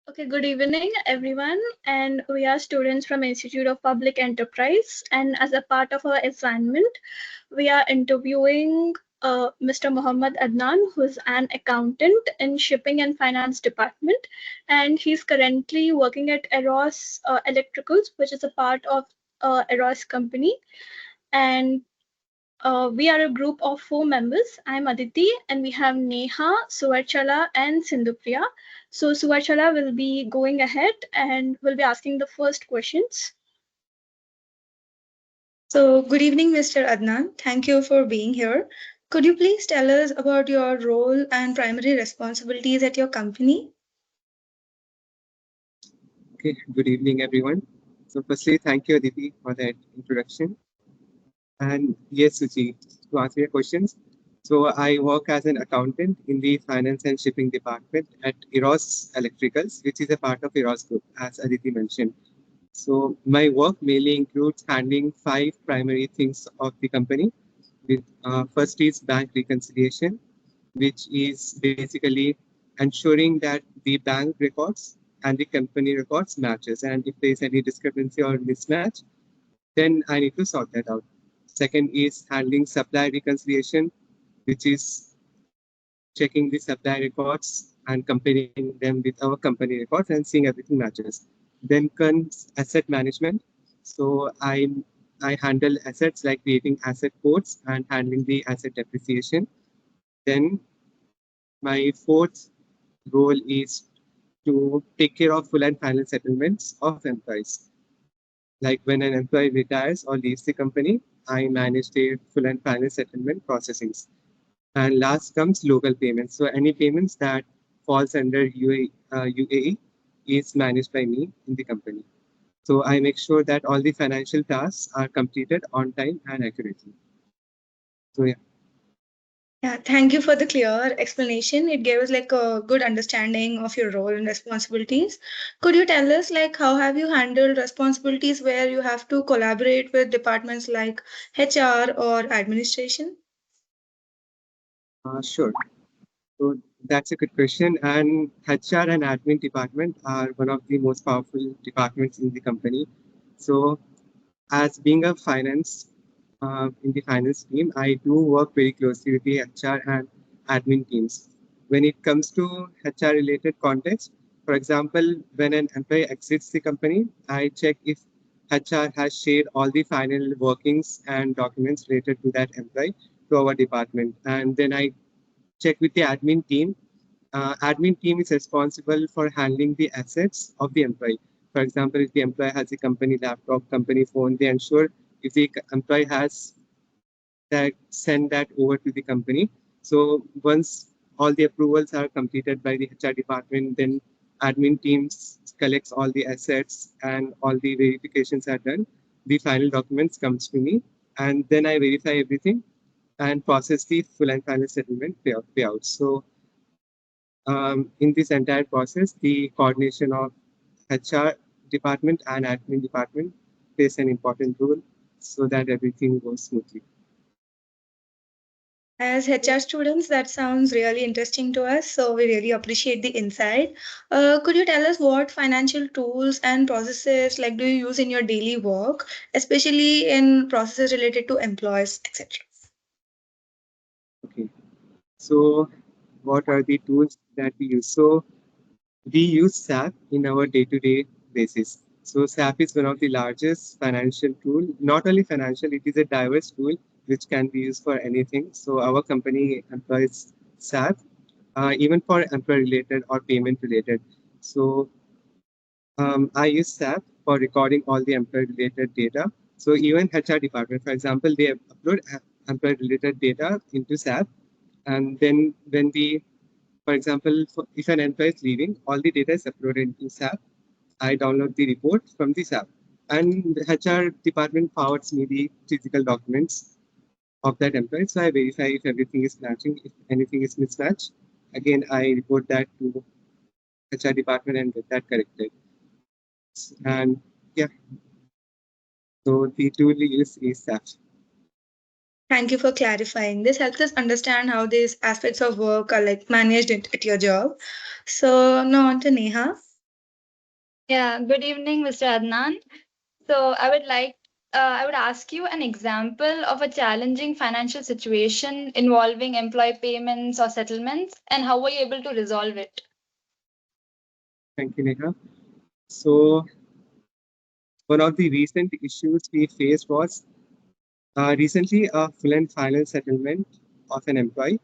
Okay, good evening, everyone. And we are students from Institute of Public Enterprise. And as a part of our assignment, we are interviewing Mr. Muhammad Adnan, who's an accountant in Shipping and Finance Department. And he's currently working at Eros Electricals, which is a part of Eros company. And we are a group of four members. I'm Aditi, and we have Neha, Suvarchala, and Sindhupriya. So Suvarchala will be going ahead and will be asking the first questions. So, good evening, Mr. Adnan. Thank you for being here. Could you please tell us about your role and primary responsibilities at your company? Okay, good evening, everyone. So, firstly, thank you, Aditi, for that introduction. And yes, Suchi, to answer your questions. So, I work as an accountant in the finance and shipping department at Eros Electricals, which is a part of Eros Group, as Aditi mentioned. So, my work mainly includes handling five primary things of the company. First is bank reconciliation, which is basically ensuring that the bank records and the company records matches. And if there is any discrepancy or mismatch, then I need to sort that out. Second is handling supply reconciliation, which is checking the supply records and comparing them with our company records and seeing everything matches. Then comes asset management. So I handle assets like creating asset codes and handling the asset depreciation. Then my fourth role is to take care of full and final settlements of employees. Like when an employee retires or leaves the company, I manage the full and final settlement processings. And last comes local payments. So any payments that falls under UAE is managed by me in the company. So I make sure that all the financial tasks are completed on time and accurately. So yeah. Yeah, thank you for the clear explanation. It gave us like a good understanding of your role and responsibilities. Could you tell us like how have you handled responsibilities where you have to collaborate with departments like HR or administration? Sure. So that's a good question. And HR and admin department are one of the most powerful departments in the company. So as being a finance in the finance team, I do work very closely with the HR and admin teams. When it comes to HR related context, for example, when an employee exits the company, I check if HR has shared all the final workings and documents related to that employee to our department. And then I check with the admin team. Admin team is responsible for handling the assets of the employee. For example, if the employee has a company laptop, company phone, they ensure if the employee has that, send that over to the company. So once all the approvals are completed by the HR department, then admin teams collects all the assets and all the verifications are done. The final documents comes to me, and then I verify everything and process the full and final settlement payouts. So in this entire process, the coordination of HR department and admin department plays an important role so that everything goes smoothly. As HR students, that sounds really interesting to us. So we really appreciate the insight. Could you tell us what financial tools and processes like do you use in your daily work, especially in processes related to employees, etc.? Okay. So what are the tools that we use? So we use SAP in our day-to-day basis. So SAP is one of the largest financial tool, not only financial, it is a diverse tool which can be used for anything. So our company employs SAP, even for employee related or payment related. So I use SAP for recording all the employee related data. So even HR department, for example, they upload employee related data into SAP. And then when we, for example, if an employee is leaving, all the data is uploaded into SAP. I download the report from the SAP. And the HR department forwards me the physical documents of that employee. So I verify if everything is matching, if anything is mismatched. Again, I report that to HR department and get that corrected. And yeah, so the tool we use is SAP. Thank you for clarifying. This helps us understand how these aspects of work are like managed at your job. So now on to Neha. Yeah, good evening, Mr. Adnan. So I would ask you an example of a challenging financial situation involving employee payments or settlements, and how were you able to resolve it? Thank you, Neha. So one of the recent issues we faced was recently a full and final settlement of an employee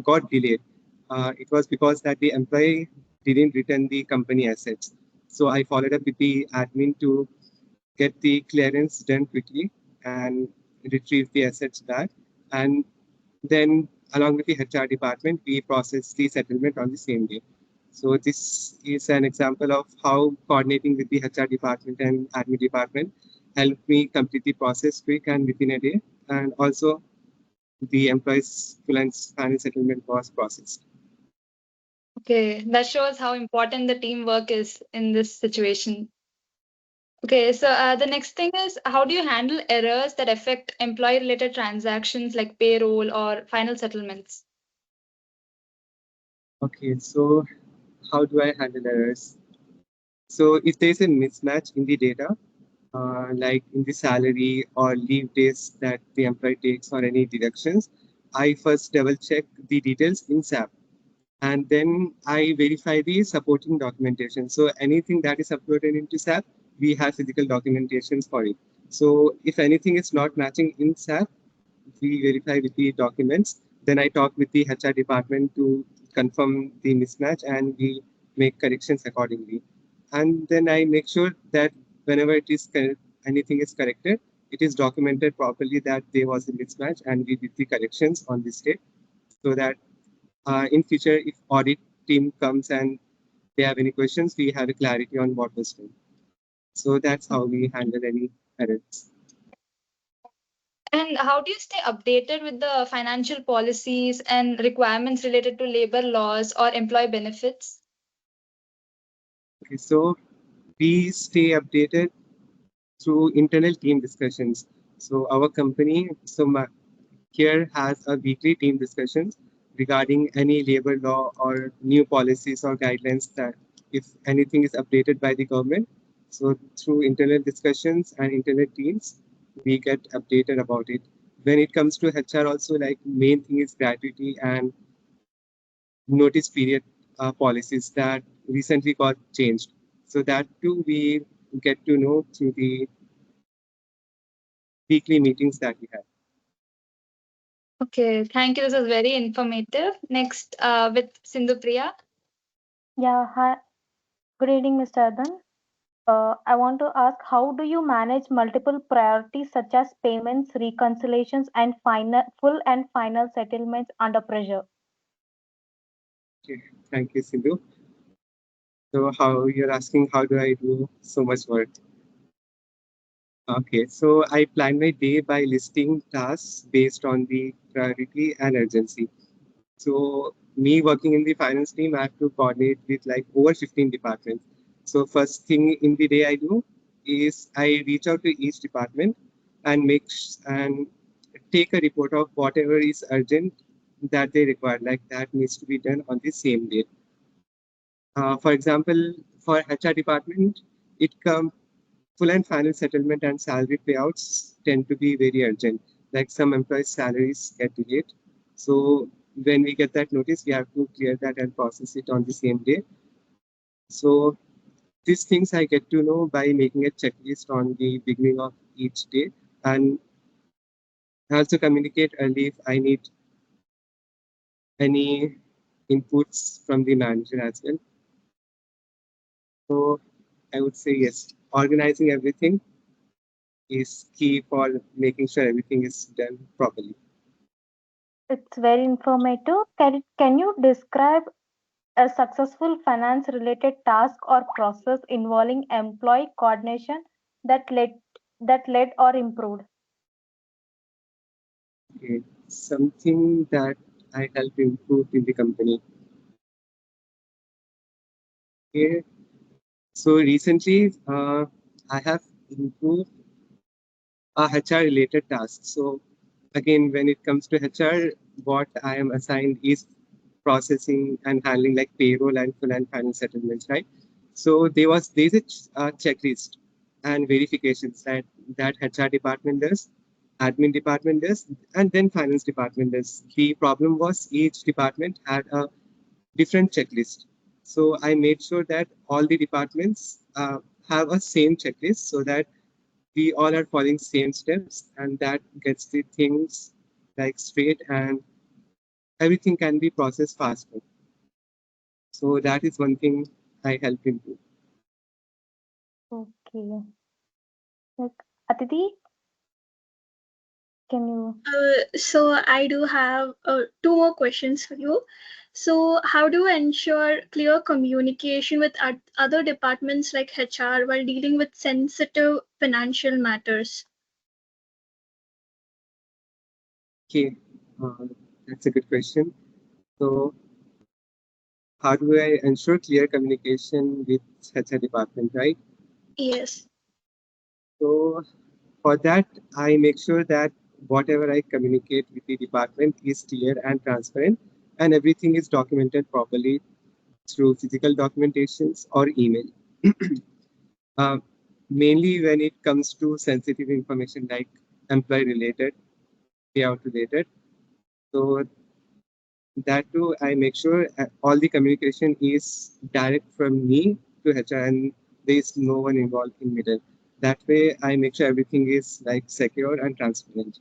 got delayed. It was because that the employee didn't return the company assets. So I followed up with the admin to get the clearance done quickly and retrieve the assets back. And then, along with the HR department, we process the settlement on the same day. So this is an example of how coordinating with the HR department and admin department helped me complete the process quick and within a day. And also, the employee's full and final settlement was processed. Okay, that shows how important the teamwork is in this situation. Okay, so the next thing is, how do you handle errors that affect employee-related transactions like payroll or final settlements? Okay, so how do I handle errors? So if there's a mismatch in the data, like in the salary or leave days that the employee takes or any deductions, I first double check the details in SAP and then I verify the supporting documentation. So anything that is uploaded into SAP, we have physical documentations for it. So if anything is not matching in SAP, we verify with the documents. Then I talk with the HR department to confirm the mismatch and we make corrections accordingly. And then I make sure that whenever anything is corrected, it is documented properly that there was a mismatch and we did the corrections on this date so that in future, if audit team comes and they have any questions, we have a clarity on what was done. So that's how we handle any errors. And how do you stay updated with the financial policies and requirements related to labor laws or employee benefits? Okay, so we stay updated through internal team discussions. So our company, here has a weekly team discussions regarding any labor law or new policies or guidelines that if anything is updated by the government. So through internal discussions and internal teams, we get updated about it. When it comes to HR also, like main thing is gratuity and notice period policies that recently got changed. So that too we get to know through the weekly meetings that we have. Okay, thank you. This was very informative. Next, with Sindhu Priya. Yeah, hi. Good evening, Mr. Adhan. I want to ask, how do you manage multiple priorities such as payments, reconciliations, and full and final settlements under pressure? Okay, thank you, Sindhu. So how you're asking how do I do so much work? Okay, so I plan my day by listing tasks based on the priority and urgency. So me working in the finance team, I have to coordinate with like over 15 departments. So first thing in the day I do is I reach out to each department and and take a report of whatever is urgent that they require, like that needs to be done on the same day. For example, for HR department, it comes full and final settlement and salary payouts tend to be very urgent. Like some employees' salaries get delayed. So when we get that notice, we have to clear that and process it on the same day. So these things I get to know by making a checklist on the beginning of each day. And I also communicate early if I need any inputs from the manager as well. So I would say yes, organizing everything is key for making sure everything is done properly. It's very informative. Can you describe a successful finance related task or process involving employee coordination that led or improved? Okay. Something that I help improve in the company. Okay. So recently, I have improved HR related tasks. So again, when it comes to HR, what I am assigned is processing and handling like payroll and full and final settlements, right? So there's a checklist and verifications that HR department does, admin department does, and then finance department does. The problem was each department had a different checklist. So I made sure that all the departments have a same checklist so that we all are following same steps, and that gets the things like straight, and everything can be processed faster. So that is one thing I help him do. Okay. Like Aditi, can you? So I do have two more questions for you. So how do you ensure clear communication with other departments like HR while dealing with sensitive financial matters? Okay, that's a good question. So how do I ensure clear communication with HR department, right? Yes. So for that, I make sure that whatever I communicate with the department is clear and transparent, and everything is documented properly through physical documentations or email. uh, Mainly when it comes to sensitive information like employee related, payout related. So that too, I make sure all the communication is direct from me to HR, and there is no one involved in middle. That way, I make sure everything is like secure and transparent.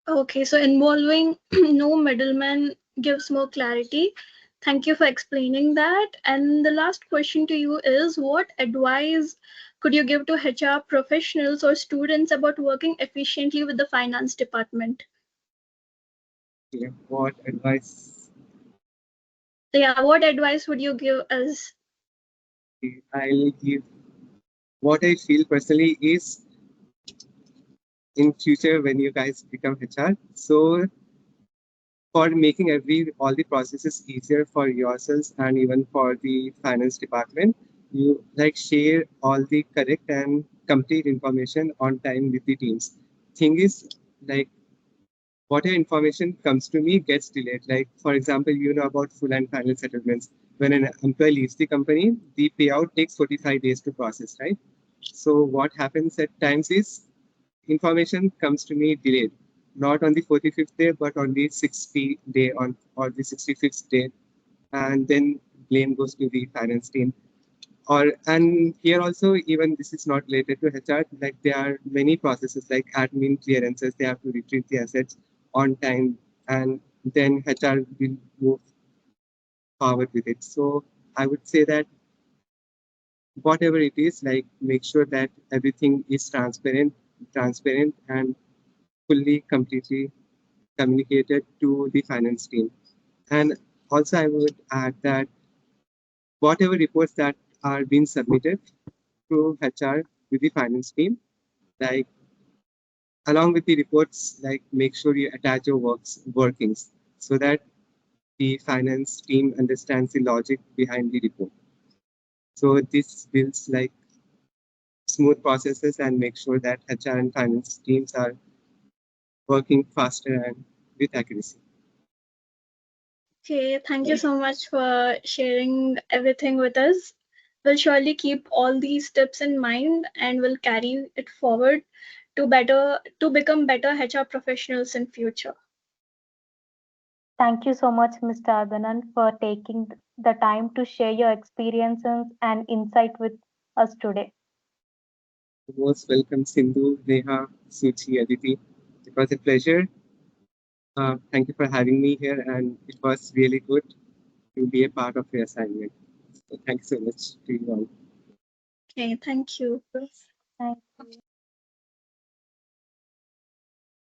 Okay, so involving no middleman gives more clarity. Thank you for explaining that. And the last question to you is, what advice could you give to HR professionals or students about working efficiently with the finance department? Yeah, what advice Yeah, what advice would you give us? I'll give? What I feel personally is in future when you guys become HR, so for making all the processes easier for yourselves and even for the finance department, you like share all the correct and complete information on time with the teams. Thing is, like, whatever information comes to me gets delayed. Like, for example, you know about full and final settlements. When an employee leaves the company, the payout takes 45 days to process, right? So what happens at times is information comes to me delayed, not on the 45th day, but on the 60th day on or the 65th day, and then blame goes to the finance team. Or and here also, even this is not related to HR. Like there are many processes like admin clearances. They have to retrieve the assets on time, and then HR will move forward with it. So I would say that whatever it is, like make sure that everything is transparent and fully, completely communicated to the finance team. And also, I would add that whatever reports that are being submitted to HR with the finance team, like along with the reports, like make sure you attach your workings so that the finance team understands the logic behind the report. So this builds like smooth processes and make sure that HR and finance teams are working faster and with accuracy. Okay, thank you so much for sharing everything with us. We'll surely keep all these tips in mind and will carry it forward to become better HR professionals in future. Thank you so much, Mr. Adanan, for taking the time to share your experiences and insight with us today. Most welcome, Sindhu, Neha, Suchi, Aditi. It was a pleasure. Thank you for having me here, and it was really good to be a part of your assignment. So thanks so much to you all. Okay, thank you. Thank you.